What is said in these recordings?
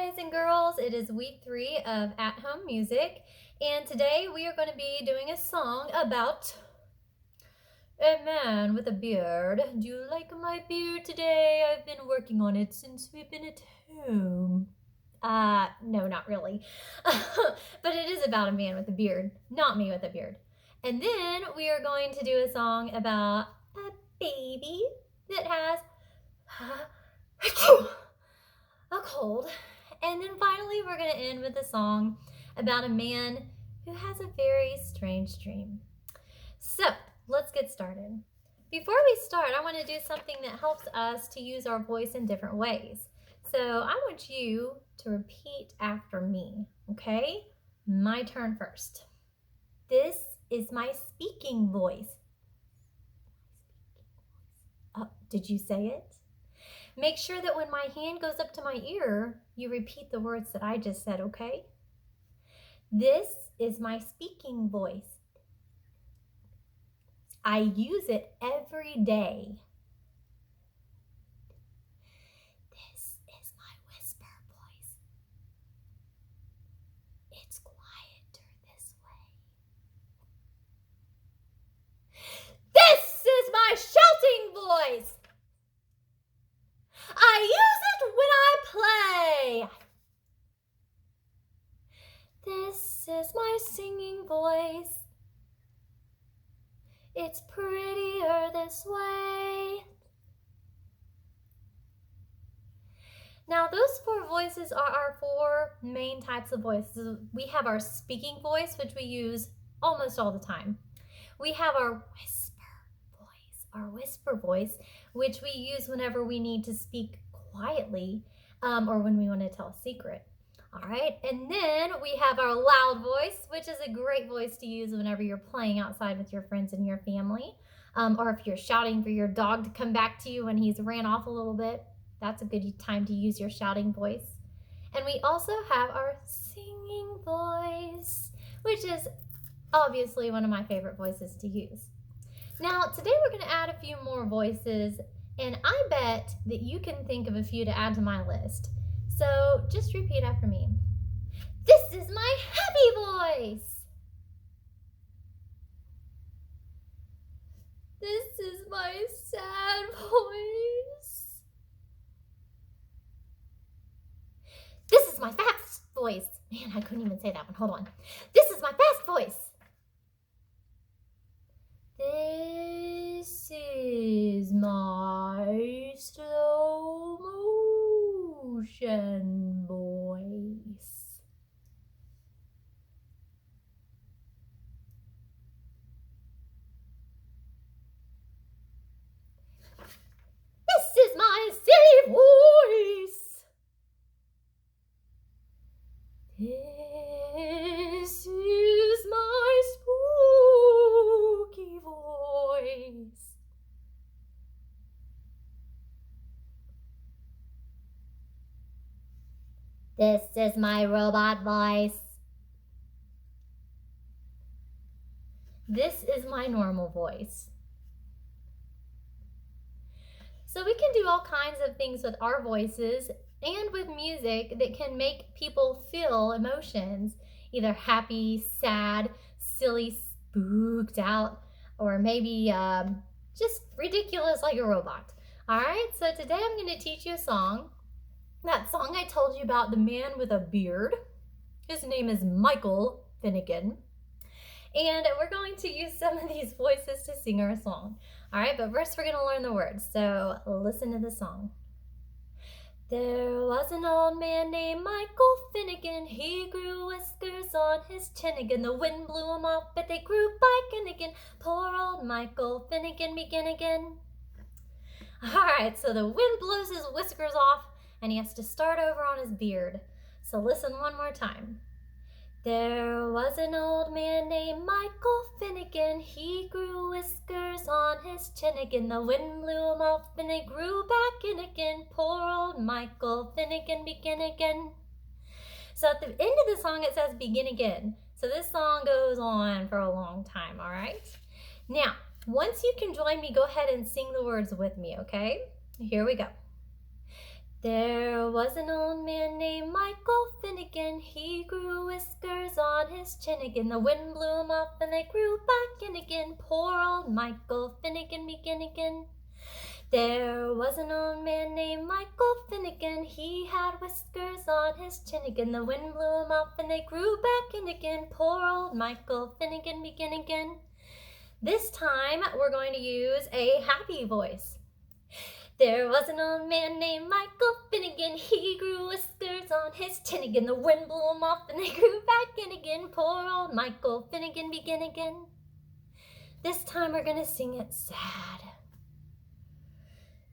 boys and girls. It is week 3 of At Home Music, and today we are going to be doing a song about a man with a beard. Do you like my beard today? I've been working on it since we've been at home. No, not really. But it is about a man with a beard, not me with a beard. And then we are going to do a song about a baby that has a cold. And then finally, we're going to end with a song about a man who has a very strange dream. So let's get started. Before we start, I want to do something that helps us to use our voice in different ways. So I want you to repeat after me, okay? My turn first. This is my speaking voice. Oh, did you say it? Make sure that when my hand goes up to my ear, you repeat the words that I just said, okay? This is my speaking voice. I use it every day. This is my whisper voice. It's quieter this way. This is my shouting voice. I use it when I play. This is my singing voice. It's prettier this way. Now, those 4 voices are our 4 main types of voices. We have our speaking voice, which we use almost all the time. We have our whisper voice, which we use whenever we need to speak quietly or when we want to tell a secret. All right, and then we have our loud voice, which is a great voice to use whenever you're playing outside with your friends and your family, or if you're shouting for your dog to come back to you when he's ran off a little bit. That's a good time to use your shouting voice. And we also have our singing voice, which is obviously one of my favorite voices to use. Now, today we're going to add a few more voices, and I bet that you can think of a few to add to my list. So just repeat after me. This is my happy voice. This is my sad voice. This is my fast voice. Man, I couldn't even say that one. Hold on. This is my fast voice. This is my slow motion voice. This is my silly voice. This is my spooky voice. This is my robot voice. This is my normal voice. So we can do all kinds of things with our voices and with music that can make people feel emotions, either happy, sad, silly, spooked out, or maybe just ridiculous like a robot. All right, so today I'm going to teach you a song. That song I told you about, the man with a beard. His name is Michael Finnegan. And we're going to use some of these voices to sing our song. All right, but first we're going to learn the words. So listen to the song. There was an old man named Michael Finnegan. He grew whiskers on his chin again. The wind blew him off, but they grew back in again. Poor old Michael Finnegan begin again. All right, so the wind blows his whiskers off, and he has to start over on his beard. So listen one more time. There was an old man named Michael Finnegan. He grew whiskers on his chin again. The wind blew him off and they grew back in again. Poor old Michael Finnegan begin again. So at the end of the song it says begin again. So this song goes on for a long time, all right? Now, once you can join me, go ahead and sing the words with me, okay? Here we go. There was an old man named Michael Finnegan. He grew whiskers on his chin again. The wind blew him up and they grew back in again. Poor old Michael Finnegan begin again. There was an old man named Michael Finnegan. He had whiskers on his chin again. The wind blew him up and they grew back in again. Poor old Michael Finnegan begin again. This time we're going to use a happy voice. There was an old man named Michael Finnegan. He grew whiskers on his chin again. The wind blew him off and they grew back in again. Poor old Michael Finnegan begin again. This time we're going to sing it sad.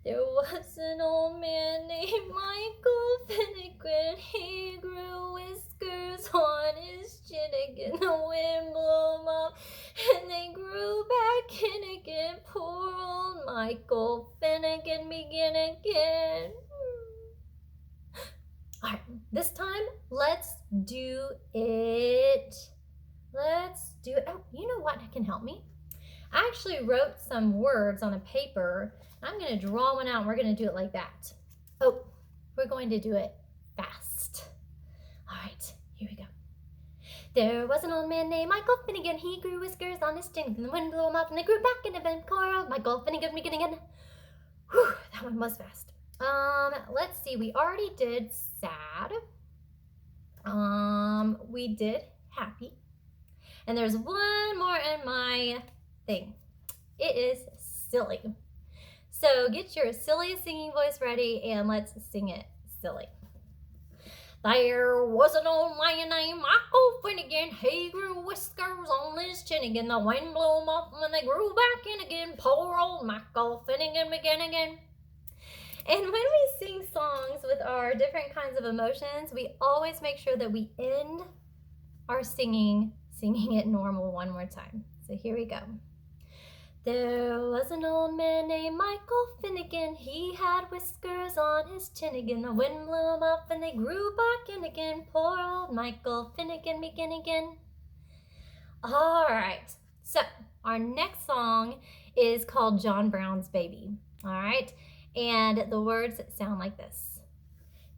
There was an old man named Michael Finnegan. He grew whiskers on his chin again. The wind blew him up and they grew back in again. Poor old Michael Finnegan begin again. All right, this time let's do it. Oh, you know what can help me? I actually wrote some words on a paper. I'm going to draw one out and we're going to do it like that. Oh, we're going to do it fast. All right, here we go. There was an old man named Michael Finnegan. He grew whiskers on his chin. And the wind blew him up and they grew back in a bend. Poor old Michael Finnegan begin again. Whew, that one was fast. Let's see. We already did sad. We did happy. And there's one more in my thing. It is silly. So get your silly singing voice ready and let's sing it silly. There was an old man named Michael Finnegan. He grew whiskers on his chin again. The wind blew him off and they grew back in again. Poor old Michael Finnegan begin again. And when we sing songs with our different kinds of emotions, we always make sure that we end our singing it normal one more time. So here we go. There was an old man named Michael Finnegan. He had whiskers on his chin again. The wind blew him up and they grew back in again. Poor old Michael Finnegan begin again. All right, so our next song is called John Brown's Baby. All right, and the words sound like this.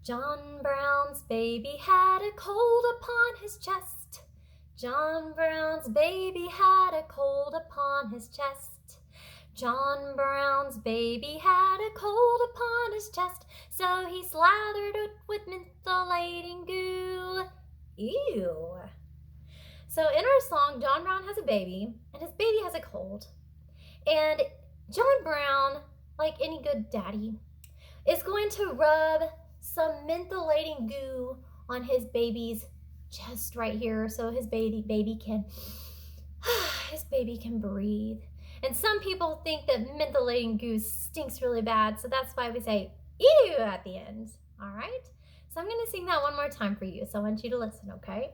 John Brown's baby had a cold upon his chest. John Brown's baby had a cold upon his chest. John Brown's baby had a cold upon his chest, so he slathered it with mentholating goo. Ew. So in our song, John Brown has a baby, and his baby has a cold. And John Brown, like any good daddy, is going to rub some mentholating goo on his baby's chest right here so his baby can breathe. And some people think that mentholating goo stinks really bad, so that's why we say ew at the end. All right? So I'm going to sing that one more time for you, so I want you to listen, okay?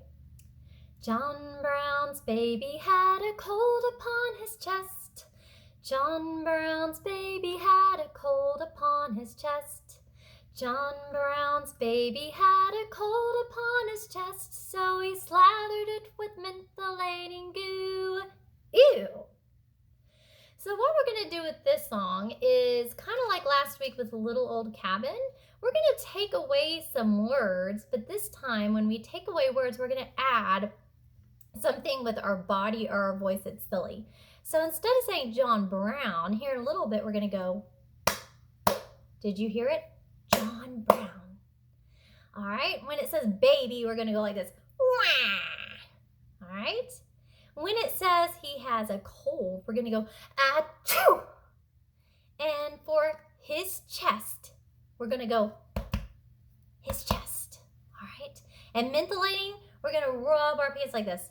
John Brown's baby had a cold upon his chest. John Brown's baby had a cold upon his chest. John Brown's baby had a cold upon his chest, so he slathered it with mentholating goo. Ew. So what we're going to do with this song is kind of like last week with the Little Old Cabin. We're going to take away some words, but this time when we take away words, we're going to add something with our body or our voice that's silly. So instead of saying John Brown, here in a little bit, we're going to go, did you hear it? John Brown. All right. When it says baby, we're going to go like this. Wah. All right. When it says he has a cold, we're going to go, achoo. And for his chest, we're going to go, his chest. All right. And mentholating, we're going to rub our pants like this.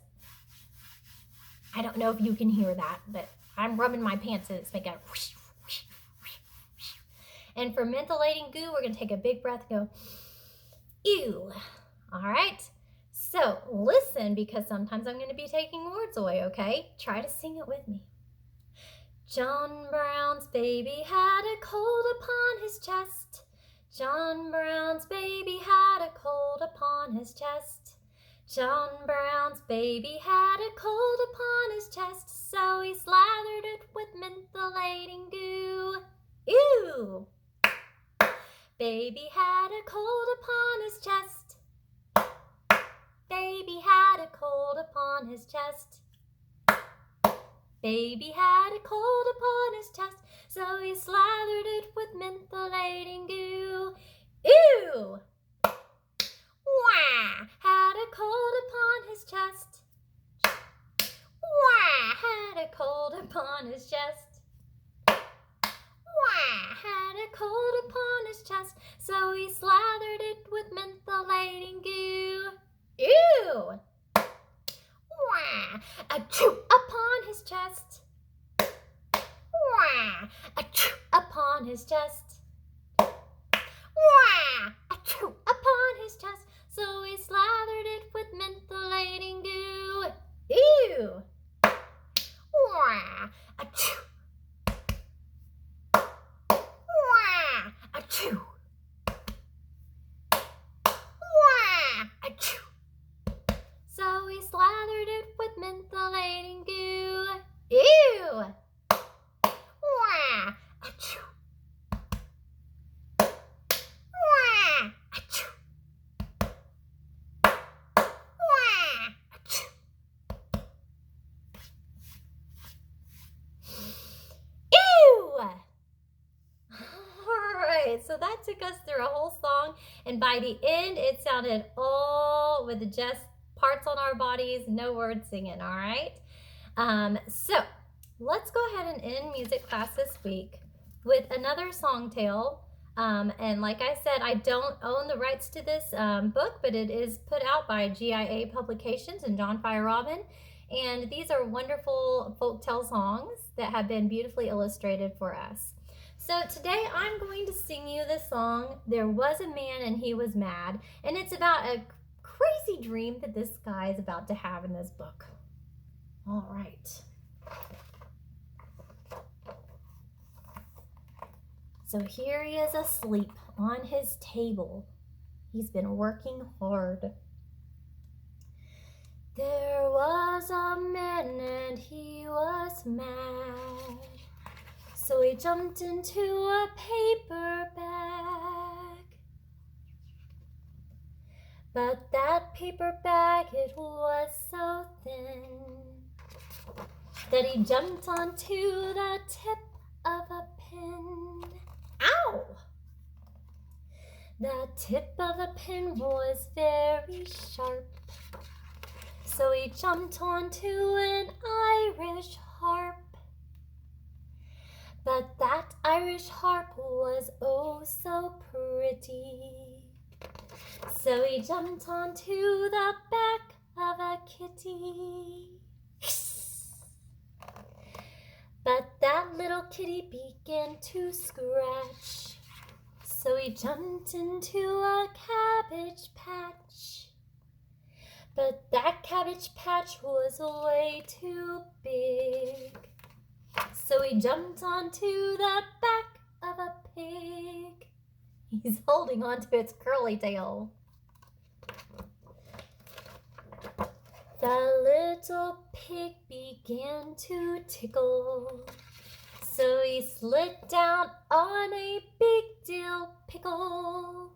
I don't know if you can hear that, but I'm rubbing my pants and it's making a whoosh, whoosh, whoosh, whoosh. And for mentholating goo, we're going to take a big breath and go, ew. All right. So listen, because sometimes I'm going to be taking words away, okay? Try to sing it with me. John Brown's baby had a cold upon his chest. John Brown's baby had a cold upon his chest. John Brown's baby had a cold upon his chest, so he slathered it with mentholating goo. Ew! Baby had a cold upon his chest. Baby had a cold upon his chest. Baby had a cold upon his chest, so he slathered it with mentholating goo. Ew! Wah! Had a cold upon his chest. Wah! Had a cold upon his chest. Wah! Had a cold upon his chest, so he slathered it with mentholating goo. Ew! Wah! Achoo! Upon his chest. Wah! Achoo! Upon his chest. Wah! Achoo! Upon his chest, so he slathered it with mentholating goo. Ew! Wah! Achoo! Wah! Achoo! Wah! Achoo! So he slathered it with mentholating goo. Ew! Wah! Achoo! Wah! Achoo! Wah! Achoo! Ew! Alright, so that took us through a whole song, and by the end it sounded all with just parts on our bodies, no words singing, alright? So let's go ahead and end music class this week with another song tale. And like I said, I don't own the rights to this book, but it is put out by GIA Publications and John Fire-Robin. And these are wonderful folktale songs that have been beautifully illustrated for us. So today I'm going to sing you the song, There Was a Man and He Was Mad. And it's about a crazy dream that this guy is about to have in this book. All right. So here he is asleep on his table. He's been working hard. There was a man and he was mad. So he jumped into a paper bag. But that paper bag, it was so thin that he jumped onto the tip of a pin. Ow! The tip of the pin was very sharp, so he jumped onto an Irish harp. But that Irish harp was oh so pretty, so he jumped onto the back of a kitty. But that little kitty began to scratch, so he jumped into a cabbage patch. But that cabbage patch was way too big, so he jumped onto the back of a pig. He's holding onto its curly tail. The little pig began to tickle, so he slid down on a big dill pickle.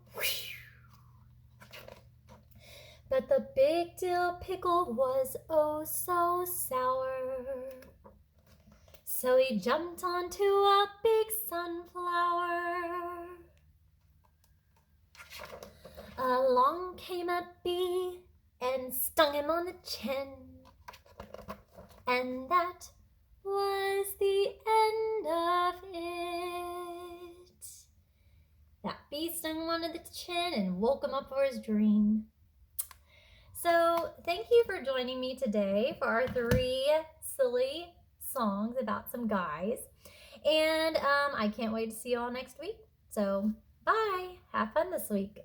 But the big dill pickle was oh so sour, so he jumped onto a big sunflower. Along came a bee and stung him on the chin, and that was the end of it. That bee stung him on the chin and woke him up for his dream. So thank you for joining me today for our 3 silly songs about some guys. And I can't wait to see you all next week. So bye. Have fun this week.